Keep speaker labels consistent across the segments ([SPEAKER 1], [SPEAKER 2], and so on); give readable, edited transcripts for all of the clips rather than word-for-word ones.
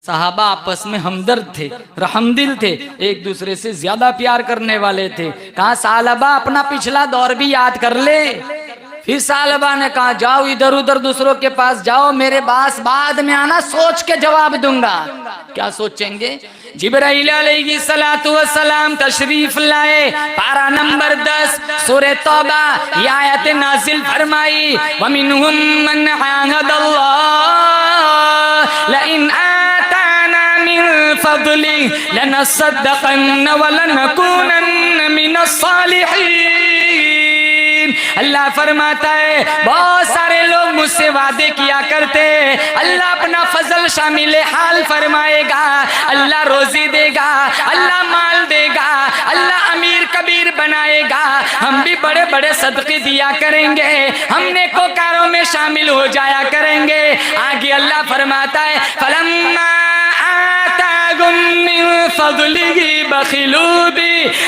[SPEAKER 1] सहाबा आपस में हमदर्द थे, रहमदिल थे, एक दूसरे से ज्यादा प्यार करने वाले थे। कहा सालबा अपना पिछला दौर भी याद कर ले। फिर सालबा ने कहा जाओ इधर उधर दूसरों के पास जाओ, मेरे पास बाद में आना, सोच के जवाब दूंगा। क्या सोचेंगे? जिब्राइल अलैहिस्सलातु वस्सलाम तशरीफ लाए, पारा नंबर 10 सूरह तौबा, ये आयत नाजिल फरमाई, व मिनहुम मन आहदल्लाह लइन आताना मिन फदली लनसद्दक़न्न व लनकूनन्न मिनस सालिहीन। अल्लाह फरमाता है बहुत सारे लोग मुझसे वादे किया करते, अल्लाह अपना फजल शामिल हाल फरमाएगा, अल्लाह रोजी देगा, अल्लाह माल देगा, अल्लाह अमीर कबीर बनाएगा, हम भी बड़े बड़े सदके दिया करेंगे, हम नेकोकारों में शामिल हो जाया करेंगे। आगे अल्लाह फरमाता है फलम्मा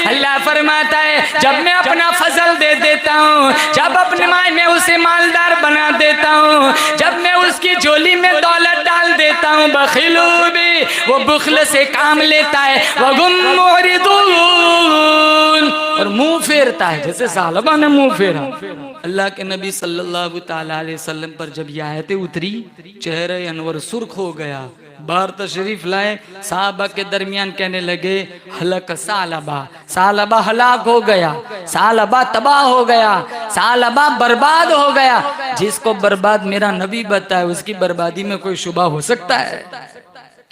[SPEAKER 1] अल्लाह फरमाता है जब मैं अपना फजल दे देता हूँ, जब अपने माय में उसे मालदार बना देता हूँ, जब मैं उसकी झोली में दौलत डाल देता हूँ, बखिलू भी वो बुखल से काम लेता है, वगुम मुरिदून और मुंह फेरता है, जैसे सालबा ने मुंह फेरा। अल्लाह के नबी सल्लल्लाहु ताला अलैहि वसल्लम पर जब ये आयतें उतरी, चेहरे अनवर सुर्ख हो गया, बाहर तशरीफ लाए, साहबा के दरमियान कहने लगे हलक सालबा, सालबा हलाक हो गया, सालबा तबाह हो गया, सालबा बर्बाद हो गया। जिसको बर्बाद मेरा नबी बताए उसकी बर्बादी में कोई शुबा हो सकता है?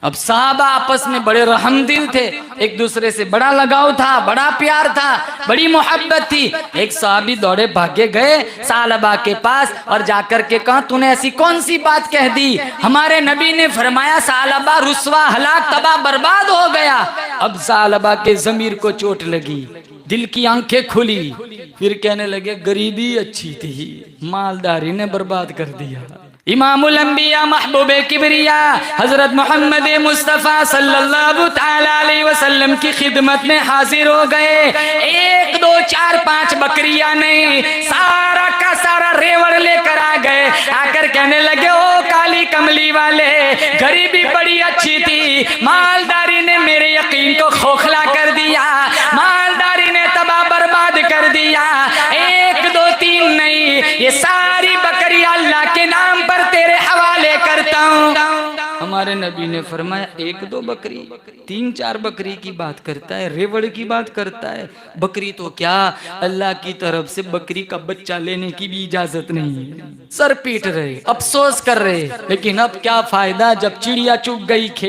[SPEAKER 1] अब साहबा आपस में बड़े रहमदिल थे, एक दूसरे से बड़ा लगाव था, बड़ा प्यार था, बड़ी मोहब्बत थी। एक साहबी दौड़े भागे गए सालबा के पास और जाकर के कहा तूने ऐसी कौन सी बात कह दी? हमारे नबी ने फरमाया सालबा रुस्वा हलाक तबाह बर्बाद हो गया। अब सालबा के जमीर को चोट लगी, दिल की आंखें खुली, फिर कहने लगे गरीबी अच्छी थी, मालदारी ने बर्बाद कर दिया। इमामुल अंबिया महबूबे किबरिया हजरत मोहम्मद मुस्तफ़ा सल्लल्लाहु ताला अलैहि वसल्लम की खिदमत में हाजिर हो गए। 1 2 4 5 बकरियां नहीं, सारा का सारा रेवड़ लेकर आ गए। आकर कहने लगे ओ काली कमली वाले, गरीबी बड़ी अच्छी थी, मालदारी ने मेरे यकीन को खोखला कर दिया, मालदारी ने तबाह बर्बाद कर दिया। 1 2 3 नहीं, ये सारी बकरियां अल्लाह के नाम पर तेरे हवाले करता हूँ। हमारे नबी ने फरमाया 1 2 बकरी, 3 4 बकरी की बात करता है, रेवड़ की बात करता है। बकरी तो क्या, अल्लाह की तरफ से बकरी का बच्चा लेने की भी इजाजत नहीं है। सर पीट रहे, अफसोस कर रहे, लेकिन अब क्या फायदा जब चिड़िया चुग गई खेत।